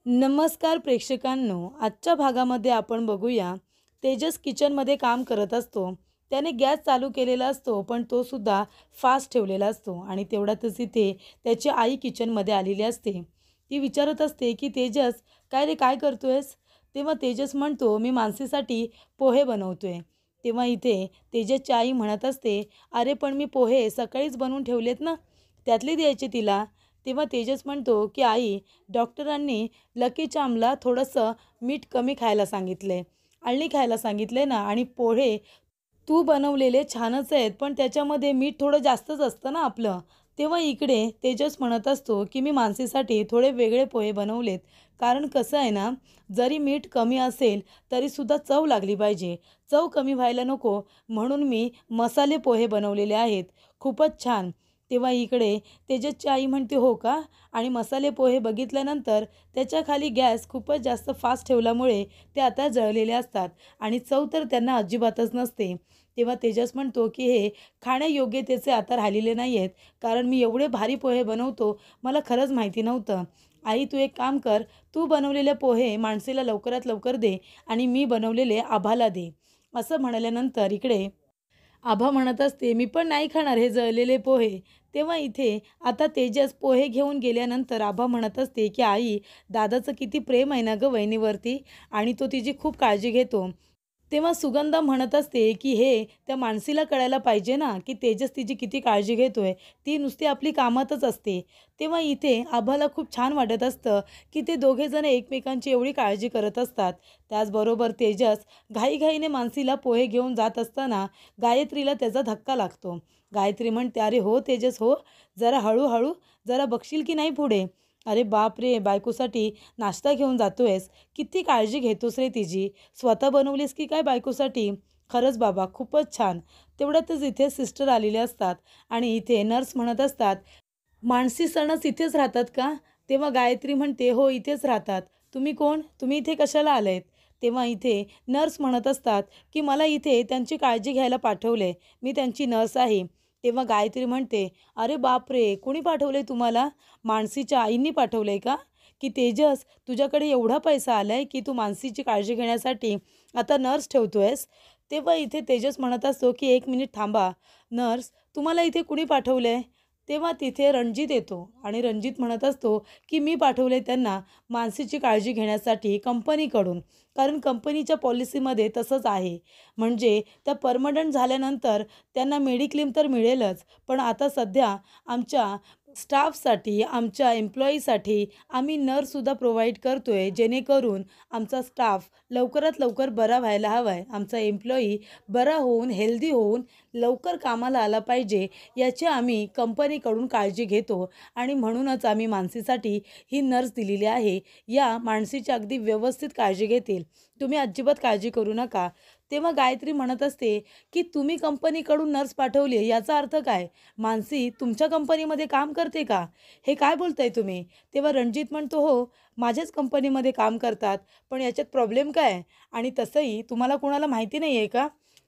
नमस्कार प्रेक्षकांनो, आजच्या भागामध्ये आपण बघूया. तेजस किचनमध्ये काम करत असतो. त्याने गॅस चालू केलेला असतो, पण तो सुद्धा फास्ट ठेवलेला असतो आणि तेवढ्यातच इथे त्याची आई किचनमध्ये आलेली असते. ती विचारत असते की तेजस, काय रे, काय करतोयस? तेव्हा तेजस म्हणतो, मी मानसीसाठी पोहे बनवतोय. तेव्हा इथे तेजसची आई म्हणत असते, अरे पण मी पोहे सकाळीच बनवून ठेवलेत ना, त्यातले द्यायचे तिला. तेव्हा तेजस म्हणतो की आई, डॉक्टरांनी लकी चार्मला थोडंसं मीठ कमी खायला सांगितलंय, अळणी खायला सांगितलंय ना, आणि पोहे तू बनवलेले छानच आहेत, पण त्याच्यामध्ये मीठ थोडं जास्तच असतं ना आपलं. तेव्हा इकडे तेजस म्हणत असतो की मी मानसीसाठी थोडे वेगळे पोहे बनवलेत. कारण कसं आहे ना, जरी मीठ कमी असेल तरीसुद्धा चव लागली पाहिजे. चव कमी व्हायला नको म्हणून मी मसाले पोहे बनवलेले आहेत. खूपच छान. तेव्हा इकडे तेजसची आई म्हणते, हो का? आणि मसाले पोहे बघितल्यानंतर त्याच्या खाली गॅस खूपच जास्त फास्ट ठेवल्यामुळे ते आता जळलेले असतात आणि चव तर त्यांना अजिबातच नसते. तेव्हा तेजस म्हणतो की हे खाण्यायोग्यतेचे आता राहिलेले नाही आहेत, कारण मी एवढे भारी पोहे बनवतो, मला खरंच माहिती नव्हतं. आई, तू एक काम कर, तू बनवलेले पोहे माणसेला लवकरात लवकर दे आणि मी बनवलेले आभाला दे. असं म्हणाल्यानंतर इकडे आभा म्हणत असते, मी पण नाही खाणार हे जळलेले पोहे. तेव्हा इथे आता तेजस पोहे घेऊन गेल्यानंतर आभा म्हणत असते की आई, दादाचं किती प्रेम आहे ना गं वहिनीवरती, आणि तो तिची खूप काळजी घेतो. तेव्हा सुगंधा म्हणत असते की हे त्या मानसीला कळायला पाहिजे ना, की तेजस तिची किती काळजी घेतोय. ती नुसती आपली कामातच असते. तेव्हा इथे आभाला खूप छान वाटत असतं की ते दोघेजण एकमेकांची एवढी काळजी करत असतात. त्याचबरोबर तेजस घाईघाईने मानसीला पोहे घेऊन जात असताना गायत्रीला त्याचा धक्का लागतो. गायत्री म्हणते, अरे हो तेजस हो, जरा हळूहळू, जरा बघशील की नाही पुढे. अरे बाप रे, बायकोसाठी नाश्ता घेऊन जातोयस, किती काळजी घेतोस रे तिची. स्वतः बनवलीस की काय बायकोसाठी? खरंच बाबा, खूपच छान. तेवढ्यातच इथे सिस्टर आलेले असतात आणि इथे नर्स म्हणत असतात, मानसी सणस इथेच राहतात का? तेव्हा गायत्री म्हणते, हो इथेच राहतात. तुम्ही कोण? तुम्ही इथे कशाला आलेत? तेव्हा इथे नर्स म्हणत असतात की मला इथे त्यांची काळजी घ्यायला पाठवले, मी त्यांची नर्स आहे. तेव्हा गायत्री म्हणते, अरे बापरे, कोणी पाठवले तुम्हाला? मानसीच्या आईंनी पाठवलंय का? की तेजस, तुझ्याकडे एवढा पैसा आलाय की तू मानसीची काळजी घेण्यासाठी आता नर्स ठेवतोयस? तेव्हा इथे तेजस म्हणत असतो की एक मिनिट थांबा. नर्स, तुम्हाला इथे कुणी पाठवलंय? तेव्हा तिथे रणजित येतो आणि रणजित म्हणत असतो की मी पाठवले त्यांना मानसीची काळजी घेण्यासाठी कंपनीकडून, कारण कंपनीच्या पॉलिसीमध्ये तसंच आहे. म्हणजे त्या परमनंट झाल्यानंतर त्यांना मेडिक्लेम तर मिळेलच, पण आता सध्या आमच्या स्टाफसाठी, आमच्या एम्प्लॉईसाठी आम्ही नर्ससुद्धा प्रोव्हाइड करतो आहे, जेणेकरून आमचा स्टाफ लवकरात लवकर बरा व्हायला हवा आहे. आमचा एम्प्लॉई बरा होऊन, हेल्दी होऊन लवकर कामाला आला पाहिजे, याची आम्ही कंपनीकडून काळजी घेतो आणि म्हणूनच आम्ही मानसीसाठी ही नर्स दिलेली आहे. या माणसीची अगदी व्यवस्थित काळजी घेतील, तुम्ही अजिबात काळजी करू नका. तेव्हा गायत्री म्हणत असते की तुम्ही कंपनीकडून नर्स पाठवली, याचा अर्थ काय? मानसी तुमच्या कंपनीमध्ये काम करते का? हे काय बोलताय तुम्ही? तेव्हा रणजित म्हणतो, हो माझ्याच कंपनीमध्ये काम करतात, पण याच्यात प्रॉब्लेम काय आहे? आणि तसंही तुम्हाला कोणाला माहिती नाही आहे का?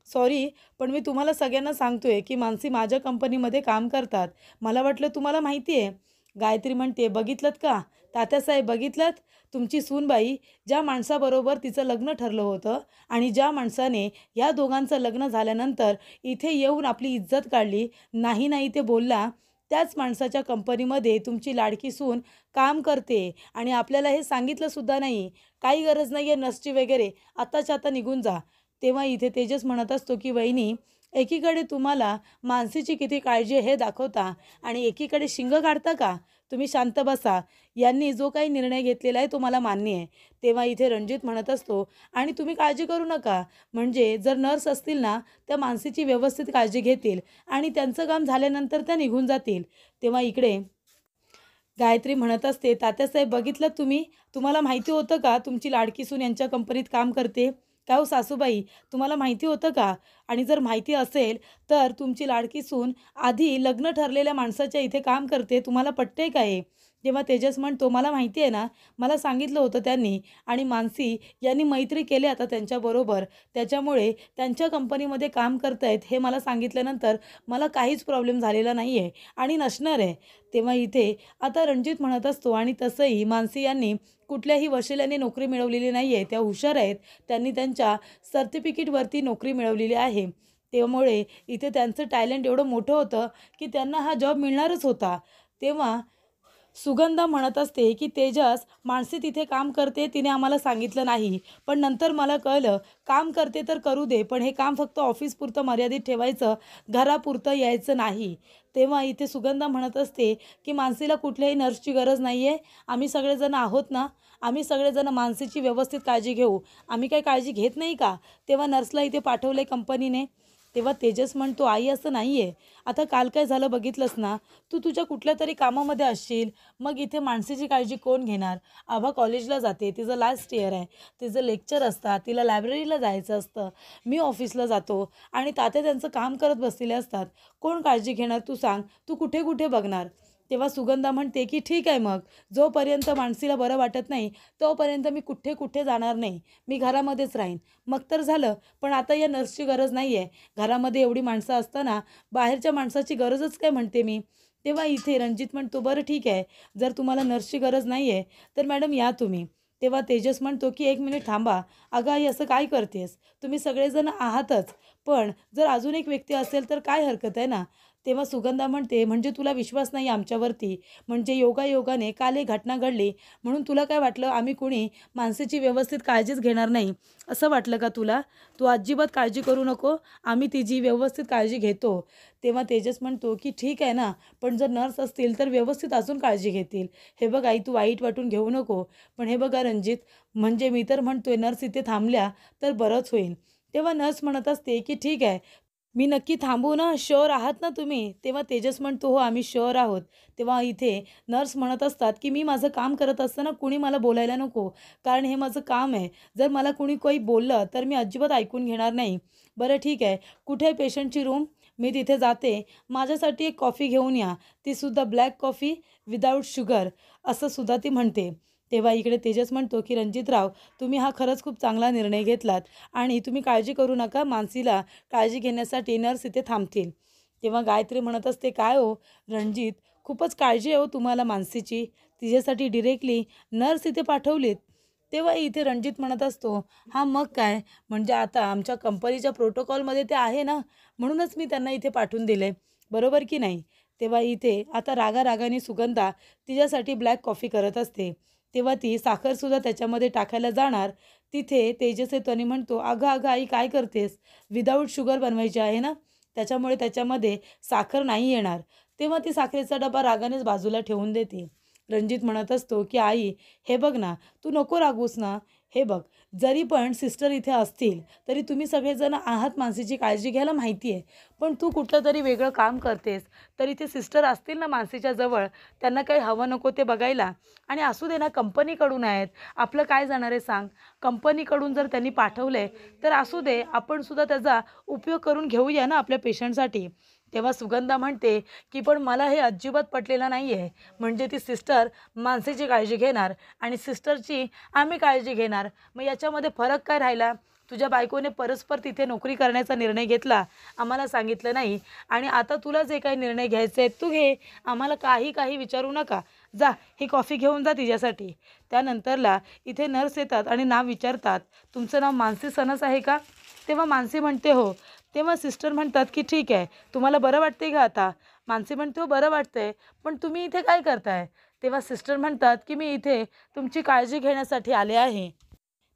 सॉरी, पण मी तुम्हाला सगळ्यांना सांगतोय की मानसी माझ्या कंपनीमध्ये काम करतात. मला वाटलं तुम्हाला माहिती आहे. गायत्री म्हणते, बघितलंत का तात्यासाहेब, बघितलंत? तुमची सूनबाई ज्या माणसाबरोबर तिचं लग्न ठरलं होतं आणि ज्या माणसाने ह्या दोघांचं लग्न झाल्यानंतर इथे येऊन आपली इज्जत काढली, नाही नाही ते बोलला, त्याच माणसाच्या कंपनीमध्ये तुमची लाडकी सून काम करते आणि आपल्याला हे सांगितलंसुद्धा नाही. काही गरज नाही आहे नसची वगैरे, आत्ताच्या आता निघून जा. तेव्हा इथे तेजस म्हणत असतो की वहिनी, एकीकडे तुम्हाला मानसीची किती काळजी आहे हे दाखवता आणि एकीकडे शिंग काढता का? तुम्ही शांत बसा. यांनी जो काही निर्णय घेतलेला आहे तो मला मान्य आहे. तेव्हा इथे रणजित म्हणत असतो, आणि तुम्ही काळजी करू नका. म्हणजे जर नर्स असतील ना, त्या मानसीची व्यवस्थित काळजी घेतील आणि त्यांचं काम झाल्यानंतर त्या निघून जातील. तेव्हा इकडे गायत्री म्हणत असते, तात्यासाहेब बघितलं तुम्ही? तुम्हाला माहिती होतं का तुमची लाडकी सून यांच्या कंपनीत काम करते? का हो सासूबाई, तुम्हाला माहिती होतं का? आणि जर माहिती असेल तर तुमची लाडकी सून आधी लग्न ठरलेल्या माणसाच्या इथे काम करते, तुम्हाला पटतंय का हे? तेव्हा तेजस म्हणतो, मला माहिती आहे ना, मला सांगितलं होतं त्यांनी आणि मानसी यांनी मैत्री केली आता त्यांच्याबरोबर. त्याच्यामुळे त्यांच्या कंपनीमध्ये काम करतायत हे मला सांगितल्यानंतर मला काहीच प्रॉब्लेम झालेला नाही आहे आणि नसणार आहे. तेव्हा इथे आता रणजित म्हणत असतो आणि तसंही मानसी यांनी कुठल्याही वशिल्याने नोकरी मिळवलेली नाही आहे. त्या हुशार आहेत. त्यांनी त्यांच्या सर्टिफिकेटवरती नोकरी मिळवलेली आहे. त्यामुळे इथे त्यांचं टॅलेंट एवढं मोठं होतं की त्यांना हा जॉब मिळणारच होता. तेव्हा सुगंधा म्हणत असते की तेजस, मानसी तिथे काम करते, तिने आम्हाला सांगितलं नाही. पण नंतर मला कळलं, काम करते तर करू दे, पण हे काम फक्त ऑफिसपुरतं मर्यादित ठेवायचं, घरापुरतं यायचं नाही. तेव्हा इथे सुगंधा म्हणत असते की मानसीला कुठल्याही नर्सची गरज नाही आहे. आम्ही सगळेजण आहोत ना, आम्ही सगळेजण मानसीची व्यवस्थित काळजी घेऊ. आम्ही काही काळजी घेत नाही का? तेव्हा नर्सला इथे पाठवलं आहे कंपनीने. तेव्हा तेजस म्हणतो, आई असं नाही आहे. आता काल काय झालं बघितलंस ना, तू तुझ्या कुठल्या तरी कामामध्ये असशील, मग इथे मानसीची काळजी कोण घेणार? आभा कॉलेजला जाते, तिचं लास्ट इयर आहे, तिचं लेक्चर असतात, तिला लायब्ररीला जायचं असतं, मी ऑफिसला जातो आणि तात्या त्यांचं काम करत बसलेले असतात. कोण काळजी घेणार तू सांग? तू कुठे कुठे बघणार? तेव्हा सुगंधा म्हणते की ठीक आहे मग, जोपर्यंत मानसीला बरं वाटत नाही तोपर्यंत मी कुठे कुठे जाणार नाही, मी घरामध्येच राहीन. मग तर झालं, पण आता या नर्सची गरज नाही आहे. घरामध्ये एवढी माणसं असताना बाहेरच्या माणसाची गरजच काय म्हणते मी. तेव्हा इथे रणजित म्हणतो, बरं ठीक आहे, जर तुम्हाला नर्सची गरज नाही आहे तर मॅडम या तुम्ही. तेव्हा तेजस म्हणतो की एक मिनिट थांबा. अगं आई, असं काय करतेस? तुम्ही सगळेजण आहातच, पण जर अजून एक व्यक्ती असेल तर काय हरकत आहे ना. तेव्हा सुगंधा म्हणते, म्हणजे तुला विश्वास नाही आमच्यावरती? म्हणजे योगायोगाने काल ही घटना घडली म्हणून तुला काय वाटलं आम्ही कुणी मानसीची व्यवस्थित काळजीच घेणार नाही, असं वाटलं का तुला? तू अजिबात काळजी करू नको, आम्ही तिची व्यवस्थित काळजी घेतो. तेव्हा तेजस म्हणतो की ठीक आहे ना, पण जर नर्स असतील तर व्यवस्थित अजून काळजी घेतील. हे बघ आई, तू वाईट वाटून घेऊ नको. पण हे बघा रणजित, म्हणजे मी तर म्हणतोय नर्स इथे थांबल्या तर बरंच होईल. तेव्हा नर्स म्हणत असते की ठीक आहे, मी नक्की थांबू ना? शुअर आहात ना तुम्ही? तेव्हा तेजस म्हणतो, हो आम्ही शुअर आहोत. तेव्हा इथे नर्स म्हणत असतात की मी माझं काम करत असताना कुणी मला बोलायला नको, कारण हे माझं काम आहे. जर मला कुणी काही बोललं तर मी अजिबात ऐकून घेणार नाही. बरं ठीक आहे, कुठे आहे पेशंटची रूम? मी तिथे जाते. माझ्यासाठी एक कॉफी घेऊन या, तीसुद्धा ब्लॅक कॉफी विदाऊट शुगर, असं सुद्धा ती म्हणते. तेव्हा इकडे तेजस म्हणतो की रणजितराव, तुम्ही हा खरंच खूप चांगला निर्णय घेतलात आणि तुम्ही काळजी करू नका, मानसीला काळजी घेण्यासाठी नर्स इथे थांबतील. तेव्हा गायत्री म्हणत असते, काय हो रणजित, खूपच काळजी आहे हो तुम्हाला मानसीची, तिच्यासाठी डिरेक्टली नर्स इथे पाठवलीत. तेव्हा इथे रणजित म्हणत असतो, हां मग काय, म्हणजे आता आमच्या कंपनीच्या प्रोटोकॉलमध्ये ते आहे ना, म्हणूनच मी त्यांना इथे पाठवून दिले, बरोबर की नाही? तेव्हा इथे आता रागारागाने सुगंधा तिच्यासाठी ब्लॅक कॉफी करत असते. तेव्हा ती साखरसुद्धा त्याच्यामध्ये टाकायला जाणार, तिथे तेजस येतो आणि म्हणतो, अगं अगं आई, काय करतेस? विदाऊट शुगर बनवायची आहे ना, त्याच्यामुळे त्याच्यामध्ये साखर नाही येणार. तेव्हा ती साखरेचा डबा रागानेच बाजूला ठेवून देते. रणजित म्हणत असतो की आई, हे बघ ना, तू नको रागूस ना. हे बघ, जरी पण सिस्टर इथे असतील तरी तुम्ही सगळेजण आहात मानसीची काळजी घ्यायला, माहिती आहे. पण तू कुठलं तरी वेगळं काम करतेस, तरी ते सिस्टर असतील ना मानसीच्या जवळ, त्यांना काही हवं नको ते बघायला. आणि असू दे ना, कंपनीकडून आहेत, आपलं काय जाणार आहे सांग? कंपनीकडून जर त्यांनी पाठवलं आहे तर असू दे, आपण सुद्धा त्याचा उपयोग करून घेऊया ना आपल्या पेशंटसाठी. तेव्हा सुगंधा म्हणते की पण मला हे अजिबात पटलेलं नाही आहे. म्हणजे ती सिस्टर मानसीची काळजी घेणार आणि सिस्टरची आम्ही काळजी घेणार, मग याच्यामध्ये फरक काय राहिला? तुझ्या बायकोने परस्पर तिथे नोकरी करण्याचा निर्णय घेतला, आम्हाला सांगितलं नाही, आणि आता तुला जे काही निर्णय घ्यायचे आहेत तू घे, आम्हाला काही काही विचारू नका. जा, ही कॉफी घेऊन जा तिच्यासाठी. त्यानंतरला इथे नर्स येतात आणि नाव विचारतात, तुमचं नाव मानसी सनस आहे का? तेव्हा मानसी म्हणते हो. तेव्हा सिस्टर म्हणतात की ठीक आहे, तुम्हाला बरं वाटते का आता? मानसी म्हणते, हो बरं वाटतंय, पण तुम्ही इथे काय करताय? तेव्हा सिस्टर म्हणतात की मी इथे तुमची काळजी घेण्यासाठी आले आहे.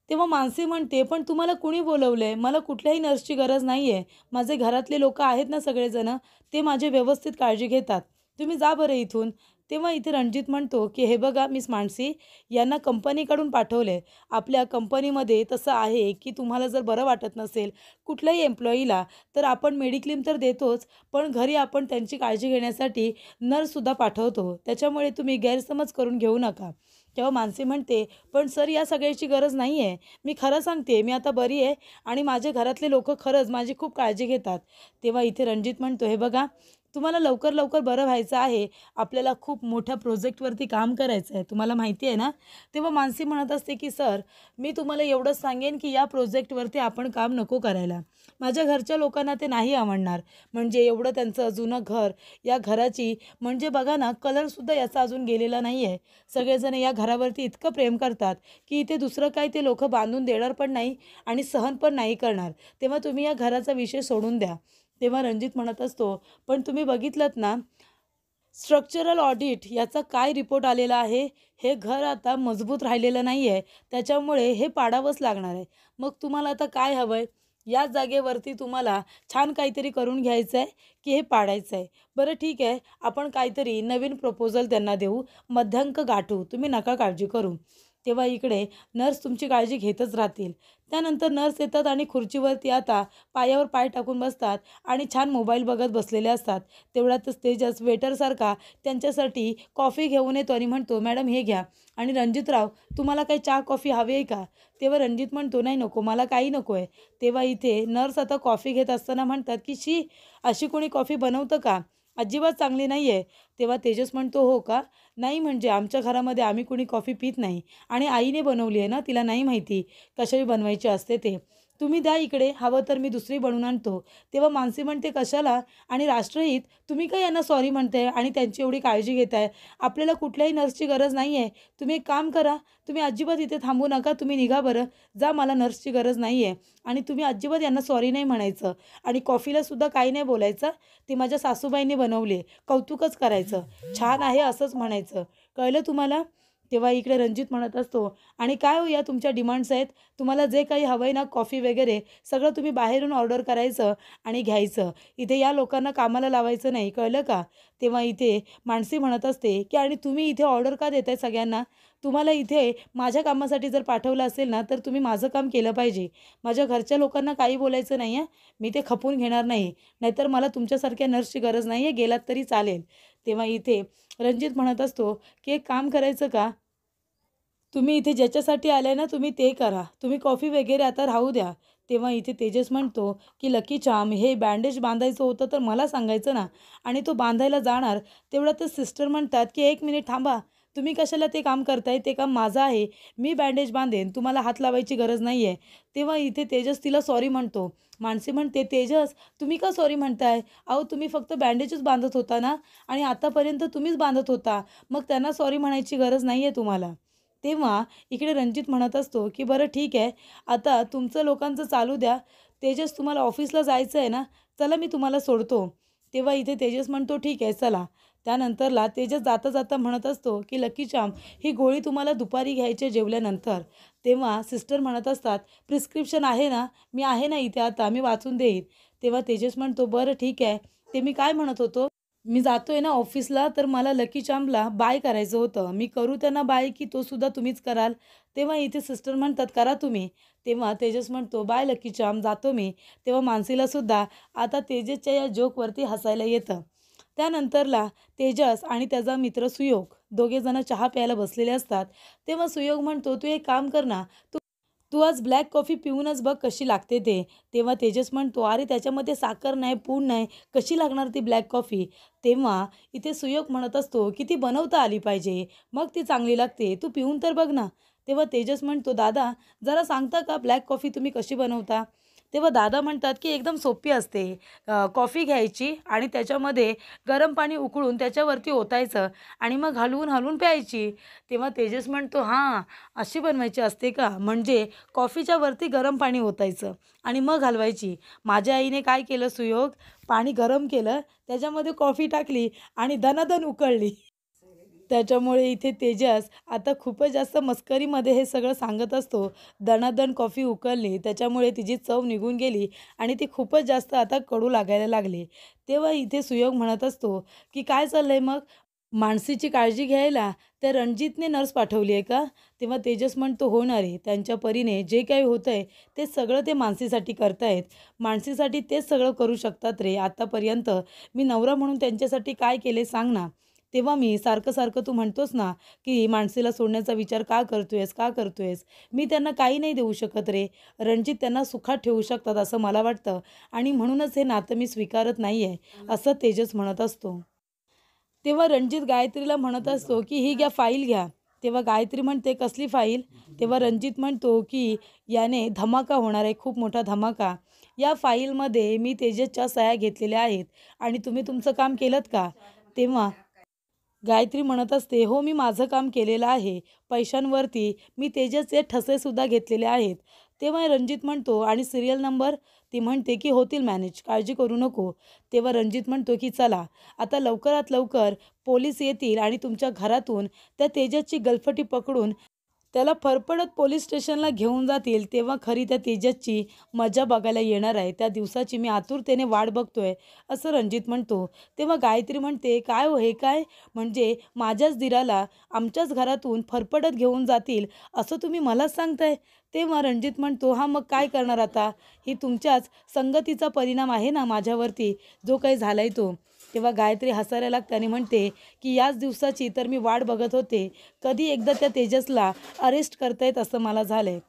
तेव्हा मानसी म्हणते, पण तुम्हाला कुणी बोलवलं आहे? मला कुठल्याही नर्सची गरज नाही आहे. माझे घरातले लोकं आहेत ना सगळेजणं, ते माझी व्यवस्थित काळजी घेतात. तुम्ही जा बरं इथून. तेव्हा इथे रणजित म्हणतो की हे बघा मिस मानसी, यांना कंपनीकडून पाठवलं. आपल्या कंपनीमध्ये तसं आहे की तुम्हाला जर बरं वाटत नसेल कुठल्याही एम्प्लॉईला, तर आपण मेडिक्लेम तर देतोच, पण घरी आपण त्यांची काळजी घेण्यासाठी नर्ससुद्धा पाठवतो. त्याच्यामुळे तुम्ही गैरसमज करून घेऊ नका. तेव्हा मानसी म्हणते, पण सर या सगळ्याची गरज नाही आहे. मी खरं सांगते, मी आता बरी आहे आणि माझे घरातले लोकं खरंच माझी खूप काळजी घेतात. तेव्हा इथे रणजित म्हणतो, हे बघा, तुम्हाला लवकर लवकर बरं व्हायचं आहे, आपल्याला खूप मोठ्या प्रोजेक्टवरती काम करायचं आहे, तुम्हाला माहिती आहे ना. तेव्हा मानसी म्हणत असते की सर, मी तुम्हाला एवढंच सांगेन की या प्रोजेक्टवरती आपण काम नको करायला. माझ्या घरच्या लोकांना ते नाही आवडणार. म्हणजे एवढं त्यांचं जुनं घर, या घराची म्हणजे बघा ना, कलरसुद्धा याचा अजून गेलेला नाही आहे. सगळेजण या घरावरती इतकं प्रेम करतात की इथे दुसरं काही ते लोकं बांधून देणार पण नाही आणि सहन पण नाही करणार. तेव्हा तुम्ही या घराचा विषय सोडून द्या. तेव्हा रणजित म्हणत असतो, पण तुम्ही बघितलंत ना, स्ट्रक्चरल ऑडिट याचा काय रिपोर्ट आलेला आहे? हे घर आता मजबूत राहिलेलं नाही आहे. त्याच्यामुळे हे पाडावंच लागणार आहे. मग तुम्हाला आता काय हवं आहे? याच जागेवरती तुम्हाला छान काहीतरी करून घ्यायचं आहे की हे पाडायचं आहे? बरं ठीक आहे, आपण काहीतरी नवीन प्रपोजल त्यांना देऊ, मध्यांक गाठू, तुम्ही नका काळजी करू. तेव्हा इकडे नर्स तुमची काळजी घेतच राहतील. त्यानंतर नर्स येतात आणि खुर्चीवरती आता पायावर पाय टाकून बसतात आणि छान मोबाईल बघत बसलेले असतात. तेवढ्यातच तेजस वेटरसारखा त्यांच्यासाठी कॉफी घेऊन येतो आणि म्हणतो, मॅडम हे घ्या. आणि रणजितराव, तुम्हाला काही चहा कॉफी हवी आहे का? तेव्हा रणजित म्हणतो, नाही नको, मला काही नको आहे. तेव्हा इथे नर्स आता कॉफी घेत असताना म्हणतात की शी, अशी कोणी कॉफी बनवतं का? अजिबात चांगली नाही आहे. तेव्हा तेजस म्हणतो, हो का? नाही म्हणजे आमच्या घरामध्ये आम्ही कोणी कॉफी पित नाही आणि आईने बनवली आहे ना, तिला नाही माहिती कशाची बनवायची असते ते. तुम्ही द्या इकडे, हवं तर मी दुसरी बनवून आणतो. तेव्हा मानसी म्हणते, कशाला? आणि राष्ट्रहित, तुम्ही काय यांना सॉरी म्हणताय आणि त्यांची एवढी काळजी घेताय? आपल्याला कुठल्याही नर्सची गरज नाही आहे. तुम्ही एक काम करा, तुम्ही अजिबात इथे थांबू नका, तुम्ही निघा बरं. जा, मला नर्सची गरज नाही आहे. आणि तुम्ही अजिबात यांना सॉरी नाही म्हणायचं आणि कॉफीलासुद्धा काही नाही बोलायचं. ती माझ्या सासूबाईंनी बनवली, कौतुकच करायचं. छान आहे असंच म्हणायचं. कळलं तुम्हाला? तेव्हा इकडे रणजित म्हणत असतो, आणि काय हो या तुमच्या डिमांड्स आहेत? तुम्हाला जे काही हवं आहे ना, कॉफी वगैरे सगळं तुम्ही बाहेरून ऑर्डर करायचं आणि घ्यायचं. इथे या लोकांना कामाला लावायचं नाही, कळलं का? तेव्हा इथे मानसी म्हणत असते की आणि तुम्ही इथे ऑर्डर का देताय सगळ्यांना? तुम्हाला इथे माझ्या कामासाठी जर पाठवलं असेल ना, तर तुम्ही माझं काम केलं पाहिजे. माझ्या घरच्या लोकांना काही बोलायचं नाही आहे. मी ते खपवून घेणार नाही. नाहीतर मला तुमच्यासारख्या नर्सची गरज नाही आहे, गेलात तरी चालेल. तेव्हा इथे रणजित म्हणत असतो की एक काम करायचं का? तुम्ही इथे ज्याच्यासाठी आलाय ना, तुम्ही ते करा. तुम्ही कॉफी वगैरे आता राहू द्या. तेव्हा इथे तेजस म्हणतो की लकी चार्म, हे बँडेज बांधायचं होतं तर मला सांगायचं ना. आणि तो बांधायला जाणार तेवढ्यातच सिस्टर म्हणतात की एक मिनिट थांबा. तुम्ही कशाला ते काम करताय? ते काम माझं आहे. मी बँडेज बांधेन. तुम्हाला हात लावायची गरज नाही आहे. तेव्हा इथे तेजस तिला सॉरी म्हणतो. मानसी म्हणते, तेजस तुम्ही का सॉरी म्हणताय? अहो तुम्ही फक्त बँडेजच बांधत होता ना, आणि आतापर्यंत तुम्हीच बांधत होता. मग त्यांना सॉरी म्हणायची गरज नाही आहे तुम्हाला. तेव्हा इकडे रणजित म्हणत असतो की बरं ठीक आहे, आता तुमचं लोकांचं चालू द्या. तेजस, तुम्हाला ऑफिसला जायचं आहे ना, चला मी तुम्हाला सोडतो. तेव्हा इथे तेजस म्हणतो, ठीक आहे चला. त्यानंतरला तेजस जाता जाता म्हणत असतो की लकी चार्म, ही गोळी तुम्हाला दुपारी घ्यायची जेवल्यानंतर. तेव्हा सिस्टर म्हणत असतात, प्रिस्क्रिप्शन आहे ना, मी आहे ना इथे आता, मी वाचून देईन. तेव्हा तेजस म्हणतो, बरं ठीक आहे. ते मी काय म्हणत होतो, मी जातोय ना ऑफिसला, तर मला लकी चार्मला बाय करायचं होतं. मी करू त्यांना बाय की तो सुद्धा तुम्हीच कराल? तेव्हा इथे सिस्टर म्हणतात, करा तुम्ही. तेव्हा तेजस म्हणतो, बाय लकी चार्म, जातो मी. तेव्हा मानसीला सुद्धा आता तेजसच्या या जोकवरती हसायला येतं. त्यानंतरला तेजस आणि त्याचा मित्र सुयोग दोघेजण चहा प्यायला बसलेले असतात. तेव्हा सुयोग म्हणतो, तू एक काम कर ना, तू तू आज ब्लॅक कॉफी पिऊनच बघ कशी लागते ते. तेव्हा तेजस म्हणतो, अरे त्याच्यामध्ये साखर नाही, पूड नाही, कशी लागणार ती ब्लॅक कॉफी? तेव्हा इथे सुयोग म्हणत असतो की ती बनवता आली पाहिजे, मग ती चांगली लागते, तू पिऊन तर बघ ना. तेव्हा तेजस म्हणतो, दादा जरा सांगता का ब्लॅक कॉफी तुम्ही कशी बनवता? तेव्हा दादा म्हणतात की एकदम सोपी असते. कॉफी घ्यायची आणि त्याच्यामध्ये गरम पाणी उकळून त्याच्यावरती ओतायचं आणि मग हलवून हलवून प्यायची. तेव्हा तेजस म्हणतो, हां, अशी बनवायची असते का? म्हणजे कॉफीच्या वरती गरम पाणी ओतायचं आणि मग हलवायची. माझ्या आईने काय केलं सुयोग, पाणी गरम केलं, त्याच्यामध्ये कॉफी टाकली आणि दनादन उकळली. त्याच्यामुळे इथे तेजस आता खूपच जास्त मस्करीमध्ये हे सगळं सांगत असतो. दणादण कॉफी उकळली, त्याच्यामुळे तिची चव निघून गेली आणि ती खूपच जास्त आता कडू लागायला लागली. तेव्हा इथे सुयोग म्हणत असतो की काय चाललंय मग? मानसीची काळजी घ्यायला त्या रणजितने नर्स पाठवली आहे का? तेव्हा तेजस म्हणतो, हो ना रे, त्यांच्या परीने जे काही होतंय ते सगळं ते मानसीसाठी करतायत. मानसीसाठी तेच सगळं करू शकतात रे. आतापर्यंत मी नवरा म्हणून त्यांच्यासाठी काय केले सांग ना. तेव्हा मी सारखं सारखं तू म्हणतोस ना की मानसीला सोडण्याचा विचार का करतोयस का करतोयस, मी त्यांना काही नाही देऊ शकत रे. रणजित त्यांना सुखात ठेवू शकतात असं मला वाटतं आणि म्हणूनच हे नातं मी स्वीकारत नाही आहे, असं तेजस म्हणत असतो. तेव्हा रणजित गायत्रीला म्हणत असतो की ही घ्या फाईल घ्या. तेव्हा गायत्री म्हणते कसली फाईल? तेव्हा रणजित म्हणतो की याने धमाका होणार आहे, खूप मोठा धमाका. या फाईलमध्ये मी तेजसच्या सह्या घेतलेल्या आहेत आणि तुम्ही तुमचं काम केलंत का? तेव्हा गायत्री म्हणत असते, "हो, मी माझं काम केलेलं आहे. पैशांवरती मी तेजसचे ठसेसुद्धा घेतलेले आहेत." तेव्हा रणजित म्हणतो, "आणि सीरियल नंबर?" ती म्हणते, की "होतील मॅनेज, काळजी करू नको." तेव्हा रणजित म्हणतो, की "चला, आता लवकरात लवकर पोलीस येतील आणि तुमच्या घरातून त्या तेजसची गलफटी पकडून त्याला फरफडत पोलीस स्टेशनला घेऊन जातील, तेव्हा खरी त्या तेजसची मजा बघायला येणार आहे. त्या दिवसाची मी आतुरतेने वाट बघतोय," असं रणजित म्हणतो. तेव्हा गायत्री म्हणते, "काय हो हे काय? म्हणजे माझ्याच दिराला आमच्याच घरातून फरफटत घेऊन जातील, असं तुम्ही मलाच सांगताय?" तेव्हा रणजित म्हणतो, "हां, मग काय करणार आता? ही तुमच्याच संगतीचा परिणाम आहे ना माझ्यावरती, जो काही झालाय तो." तेव्हा गायत्री हसायला लागते आणि म्हणते, की "याच दिवसाची तर मी वाट बघत होते. कधी एकदा त्या तेजसला अरेस्ट करतायत असं मला झालंय."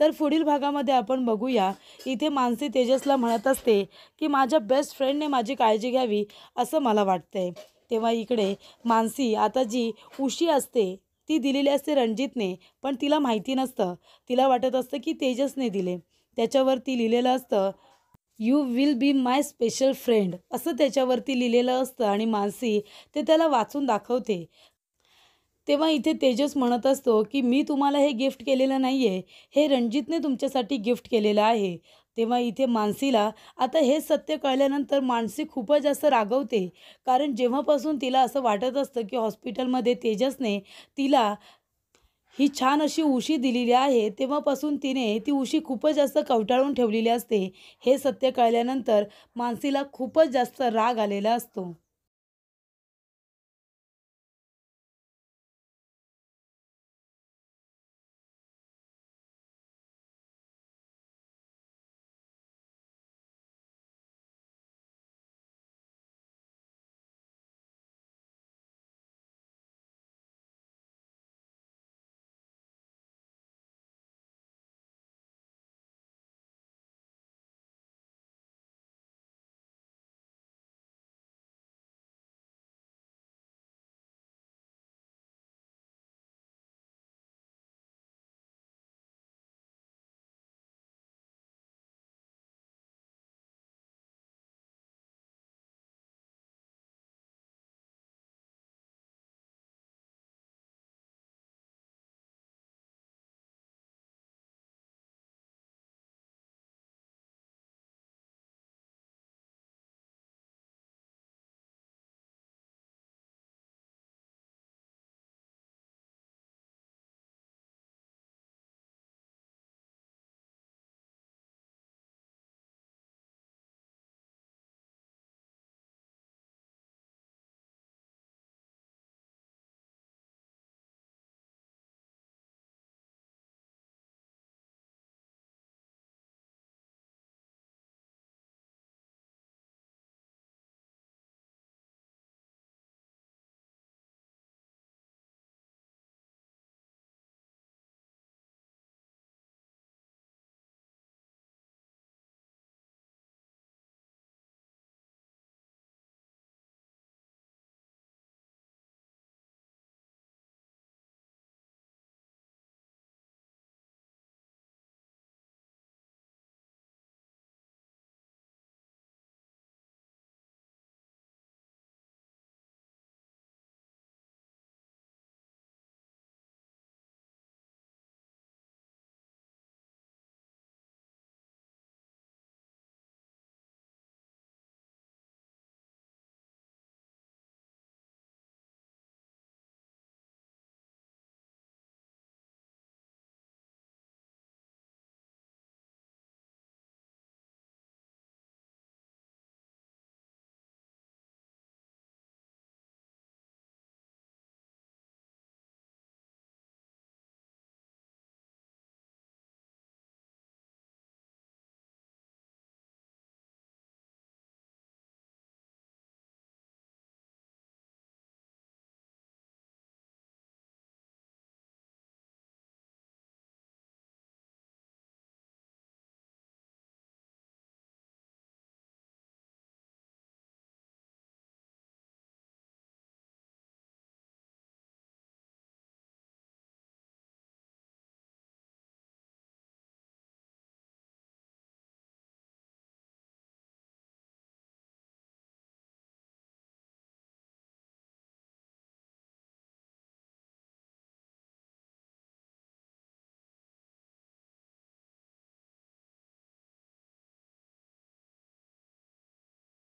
तर पुढील भागामध्ये आपण बघूया, इथे मानसी तेजसला म्हणत असते, की "माझ्या बेस्ट फ्रेंडने माझी काळजी घ्यावी असं मला वाटतंय." तेव्हा इकडे मानसी आता जी उशी असते, ती दिलेली असते रणजितने, पण तिला माहिती नसतं. तिला वाटत असतं, की तेजसने दिले. त्याच्यावरती लिहिलेलं असतं, "you will be my special friend" असं त्याच्यावरती लिहिलेलं असतं आणि मानसी ते त्याला वाचून दाखवते. तेव्हा इथे तेजस म्हणत असतो, की "मी तुम्हाला हे गिफ्ट केलेलं नाही आहे. हे रणजितने तुमच्यासाठी गिफ्ट केलेलं आहे." तेव्हा इथे मानसीला आता हे सत्य कळल्यानंतर मानसी खूपच जास्त रागवते. कारण जेव्हापासून तिला असं वाटत असतं, की हॉस्पिटलमध्ये तेजसने तिला ही छान अशी उशी दिलेली आहे, तेव्हापासून तिने ती उशी खूपच जास्त कवटाळून ठेवलेली असते. हे सत्य कळल्यानंतर मानसीला खूपच जास्त राग आलेला असतो.